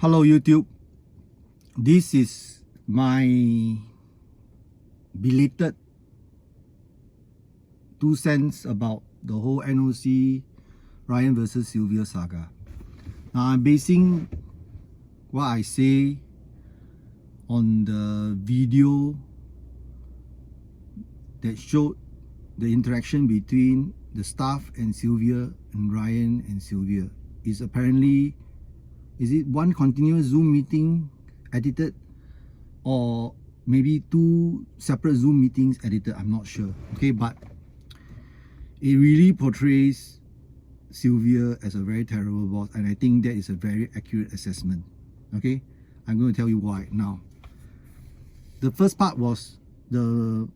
Hello YouTube, this is my belated 2 cents about the whole NOC Ryan versus Sylvia saga. Now I'm basing what I say on the video that showed the interaction between the staff and Sylvia and Ryan and Sylvia. Is apparently, is it one continuous Zoom meeting edited or maybe 2 separate Zoom meetings edited? I'm not sure. Okay, but it really portrays Sylvia as a very terrible boss, and I think that is a very accurate assessment. Okay, I'm going to tell you why now. The first part was a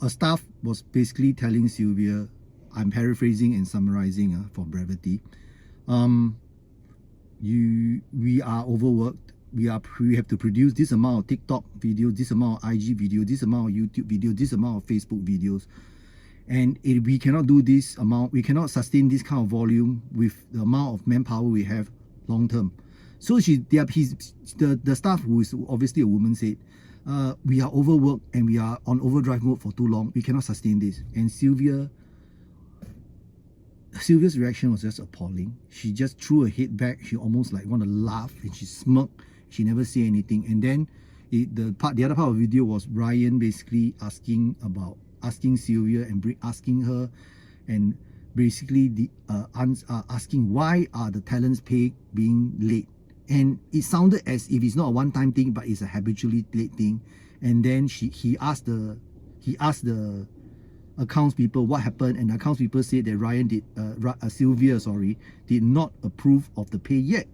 staff was basically telling Sylvia, I'm paraphrasing and summarizing for brevity. We are overworked. We have to produce this amount of TikTok videos, this amount of IG video, this amount of YouTube videos, this amount of Facebook videos, and we cannot do this amount. We cannot sustain this kind of volume with the amount of manpower we have long term. So the staff, who is obviously a woman, said, we are overworked and we are on overdrive mode for too long. We cannot sustain this. And Sylvia's reaction was just appalling. She just threw her head back. She almost like want to laugh, and she smirked. She never said anything. And then the other part of the video was Ryan basically asking Sylvia and asking her, and basically asking why are the talents pay being late. And it sounded as if it's not a one-time thing, but it's a habitually late thing. And then he asked the accounts people what happened, and the accounts people said that Sylvia did not approve of the pay yet.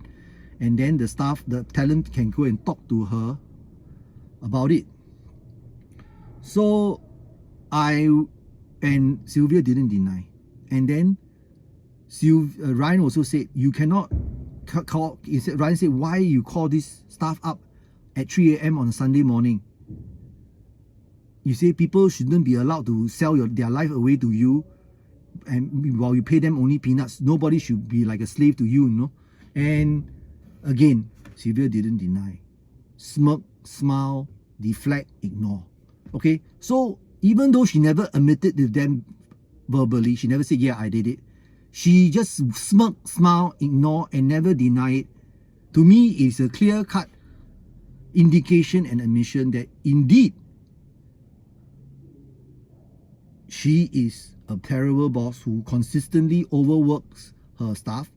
And then the talent can go and talk to her about it. So and Sylvia didn't deny. And then Ryan also said, you cannot call. Ryan said, why you call this staff up at 3 a.m. on a Sunday morning? You say people shouldn't be allowed to sell their life away to you, and while you pay them only peanuts. Nobody should be like a slave to you, you know. And again, Sylvia didn't deny. Smirk, smile, deflect, ignore. Okay, so even though she never admitted to them verbally, she never said, yeah, I did it. She just smirk, smile, ignore, and never deny it. To me, it's a clear-cut indication and admission that indeed she is a terrible boss who consistently overworks her staff,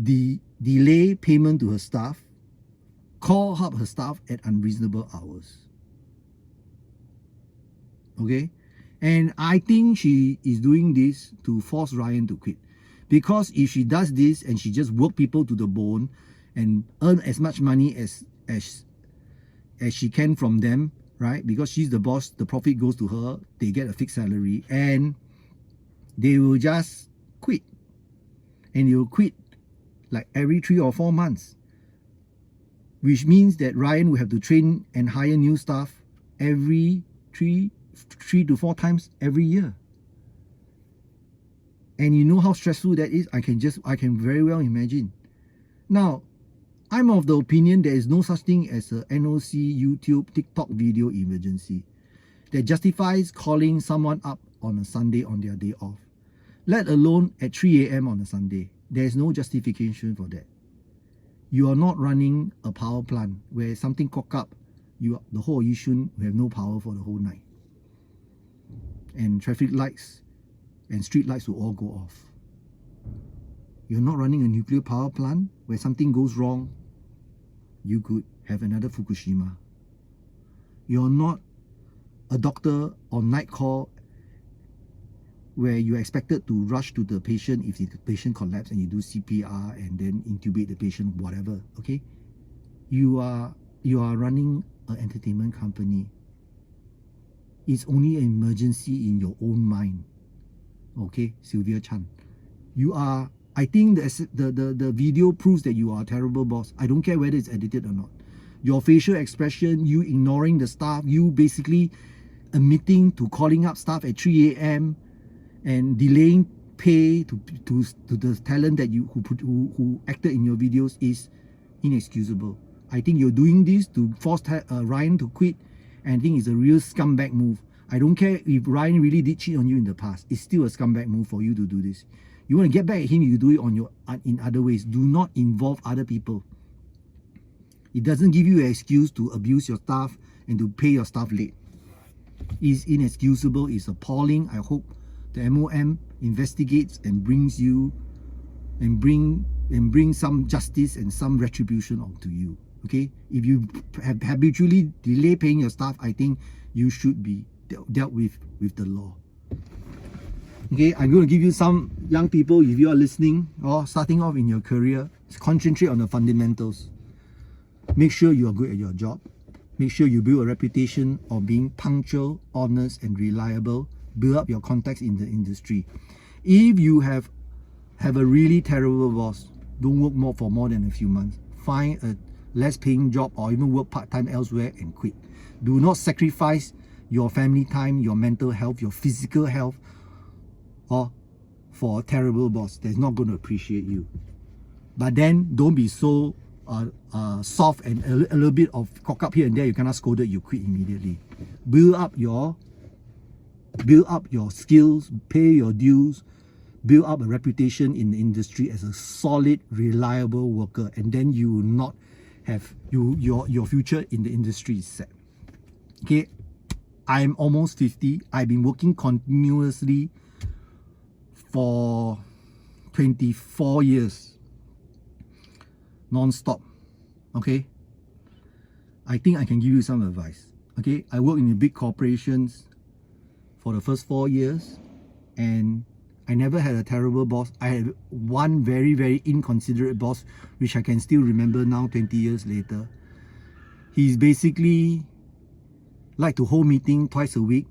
delay payment to her staff, call up her staff at unreasonable hours. Okay? And I think she is doing this to force Ryan to quit. Because if she does this and she just work people to the bone and earn as much money as she can from them, right? Because she's the boss, the profit goes to her, they get a fixed salary, and they will just quit. And they will quit like every 3 or 4 months. Which means that Ryan will have to train and hire new staff every 3 to 4 times every year. And you know how stressful that is? I can very well imagine. Now, I'm of the opinion there is no such thing as a NOC, YouTube, TikTok video emergency that justifies calling someone up on a Sunday on their day off, let alone at 3 a.m. on a Sunday. There is no justification for that. You are not running a power plant where something cock up, the whole Yishun will have no power for the whole night. And traffic lights and street lights will all go off. You're not running a nuclear power plant where something goes wrong, you could have another Fukushima. You're not a doctor on night call where you're expected to rush to the patient if the patient collapses and you do CPR and then intubate the patient, whatever. Okay? You are running an entertainment company. It's only an emergency in your own mind. Okay, Sylvia Chan. I think the video proves that you are a terrible boss. I don't care whether it's edited or not. Your facial expression, you ignoring the staff, you basically admitting to calling up staff at 3 a.m. and delaying pay to the talent that who acted in your videos is inexcusable. I think you're doing this to force Ryan to quit, and I think it's a real scumbag move. I don't care if Ryan really did cheat on you in the past. It's still a scumbag move for you to do this. You want to get back at him, you do it on your in other ways. Do not involve other people. It doesn't give you an excuse to abuse your staff and to pay your staff late. It's inexcusable. It's appalling. I hope the MOM investigates and brings you and bring some justice and some retribution onto you. Okay, if you have habitually delay paying your staff, I think you should be dealt with the law. Okay, I'm going to give you some young people, if you are listening or starting off in your career, concentrate on the fundamentals. Make sure you are good at your job. Make sure you build a reputation of being punctual, honest, and reliable. Build up your contacts in the industry. If you have a really terrible boss, don't work for more than a few months. Find a less paying job or even work part-time elsewhere and quit. Do not sacrifice your family time, your mental health, your physical health, or for a terrible boss that's not going to appreciate you. But then don't be so soft and a little bit of cock up here and there. You cannot scold it, you quit immediately. Build up your skills, pay your dues, build up a reputation in the industry as a solid, reliable worker, and then you will not have your future in the industry is set. Okay, I'm almost 50. I've been working continuously for 24 years, non-stop. Okay, I think I can give you some advice. Okay, I work in the big corporations for the first 4 years, and I never had a terrible boss. I had one very, very inconsiderate boss, which I can still remember now 20 years later. He's basically like to hold meeting twice a week.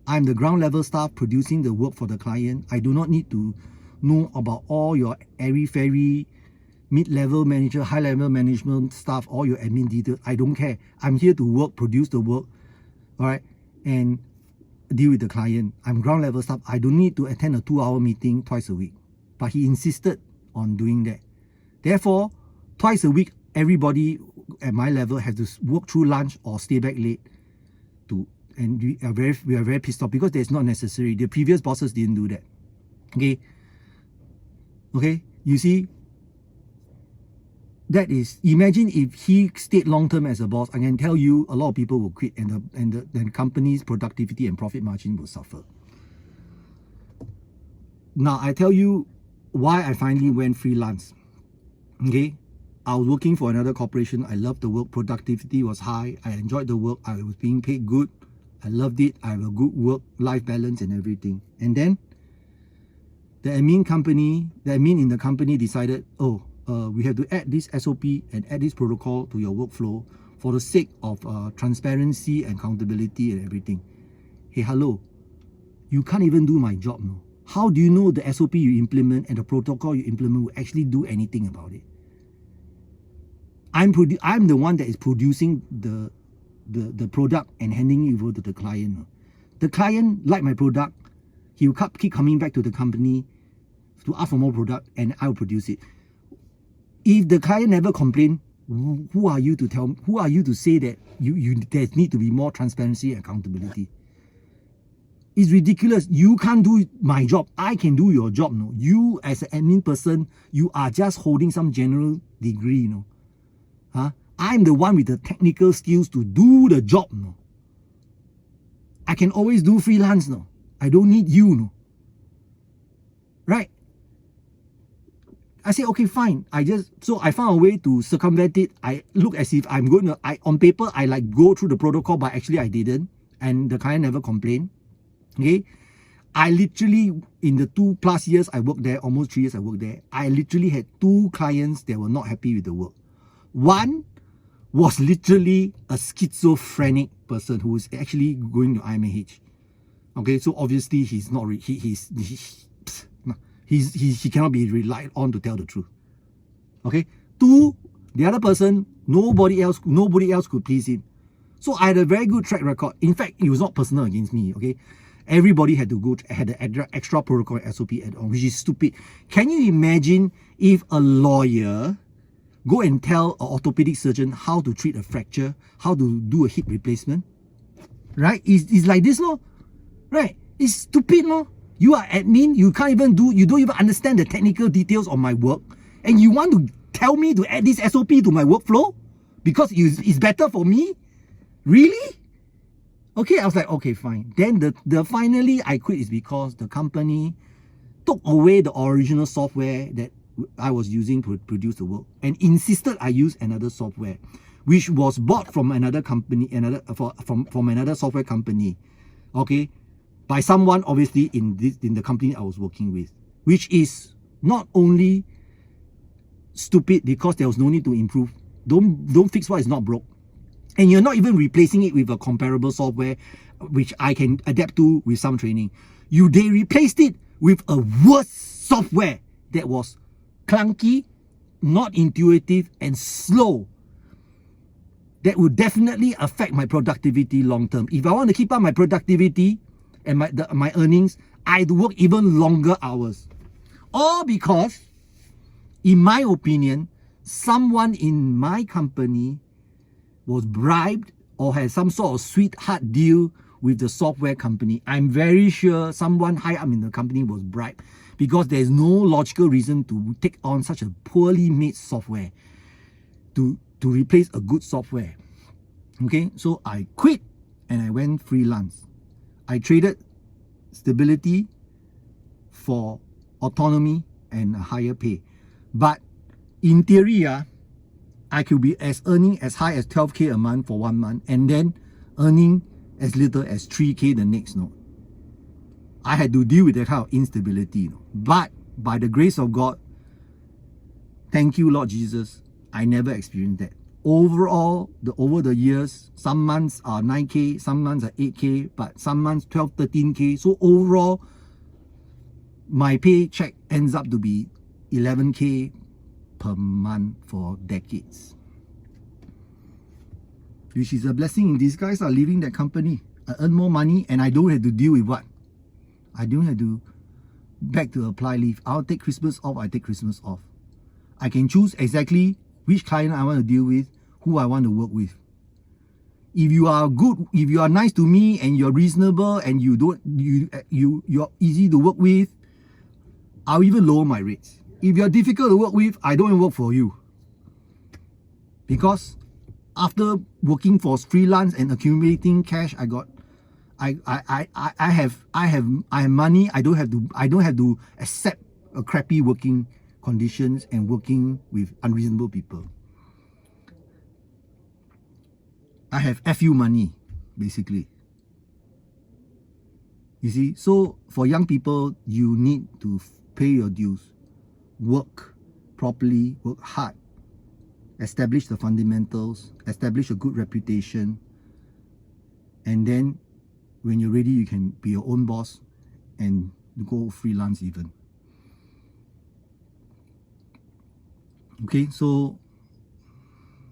I'm the ground level staff producing the work for the client. I do not need to know about all your airy-fairy mid-level manager, high-level management staff, all your admin details. I don't care. I'm here to work, produce the work, all right, and deal with the client. I'm ground level staff. I don't need to attend a 2-hour meeting twice a week. But he insisted on doing that. Therefore, twice a week, everybody at my level has to work through lunch or stay back late. And we are very pissed off because that's not necessary. The previous bosses didn't do that. Okay, you see, that is, imagine if he stayed long term as a boss. I can tell you a lot of people will quit, and the company's productivity and profit margin will suffer. Now I tell you why I finally went freelance. Okay, I was working for another corporation. I loved the work. Productivity was high. I enjoyed the work. I was being paid good. I loved it. I have a good work-life balance and everything. And then the admin in the company decided, we have to add this SOP and add this protocol to your workflow for the sake of transparency and accountability and everything. Hey, hello, you can't even do my job, no? How do you know the SOP you implement and the protocol you implement will actually do anything about it? I'm the one that is producing the product and handing it over to the client. The client like my product, he will keep coming back to the company to ask for more product, and I will produce it. If the client never complain, who are you to tell? Who are you to say that there need to be more transparency and accountability? It's ridiculous. You can't do my job. I can do your job. No, you as an admin person, you are just holding some general degree. You know, I'm the one with the technical skills to do the job. No, I can always do freelance. No, I don't need you. No, right? I said, okay, fine. So I found a way to circumvent it. I look as if I'm going to, on paper, I like go through the protocol, but actually I didn't. And the client never complained. Okay. I literally, in the 2+ years I worked there, almost 3 years I worked there, I literally had 2 clients that were not happy with the work. One was literally a schizophrenic person who is actually going to IMO. Okay. So obviously he's not, he cannot be relied on to tell the truth. Okay. 2, the other person, nobody else could please him. So I had a very good track record. In fact, it was not personal against me. Okay. everybody had the extra protocol SOP add-on, which is stupid. Can you imagine if a lawyer go and tell an orthopedic surgeon how to treat a fracture, how to do a hip replacement? Right? It's like this, no? Right? It's stupid, no? You are admin, you don't even understand the technical details of my work, and you want to tell me to add this SOP to my workflow because it's better for me? Really? Okay, I was like, okay, fine. Then the finally I quit is because the company took away the original software that I was using to produce the work and insisted I use another software, which was bought from another company, from another software company, okay, by someone obviously in the company I was working with, which is not only stupid because there was no need to improve. Don't fix what is not broke. And you're not even replacing it with a comparable software which I can adapt to with some training. They replaced it with a worse software that was clunky, not intuitive, and slow. That would definitely affect my productivity long term. If I want to keep up my productivity and my earnings, I'd work even longer hours. All because, in my opinion, someone in my company was bribed or had some sort of sweetheart deal with the software company. I'm very sure someone high up in the company was bribed because there's no logical reason to take on such a poorly made software to replace a good software. Okay, so I quit and I went freelance. I traded stability for autonomy and a higher pay. But in theory, I could be earning as high as 12K a month for 1 month and then earning as little as 3K the next month. I had to deal with that kind of instability. But by the grace of God, thank you, Lord Jesus, I never experienced that. Overall, over the years, some months are 9K, some months are 8K, but some months 12, 13K. So overall, my paycheck ends up to be 11K per month for decades, which is a blessing in disguise. Leaving that company, I earn more money and I don't have to deal with what? I don't have to beg to apply leave. I'll take Christmas off, I take Christmas off. I can choose exactly which client I want to deal with, who I want to work with. If you are good, if you are nice to me and you're reasonable and you're easy to work with, I'll even lower my rates. If you're difficult to work with, I don't work for you. Because after working for freelance and accumulating cash, I have money. I don't have to accept a crappy working conditions and working with unreasonable people. I have FU money, basically. You see, so for young people, you need to pay your dues. Work properly, work hard, establish the fundamentals, establish a good reputation, and then when you're ready, you can be your own boss and go freelance even. Okay, so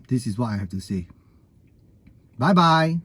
this is what I have to say. Bye bye.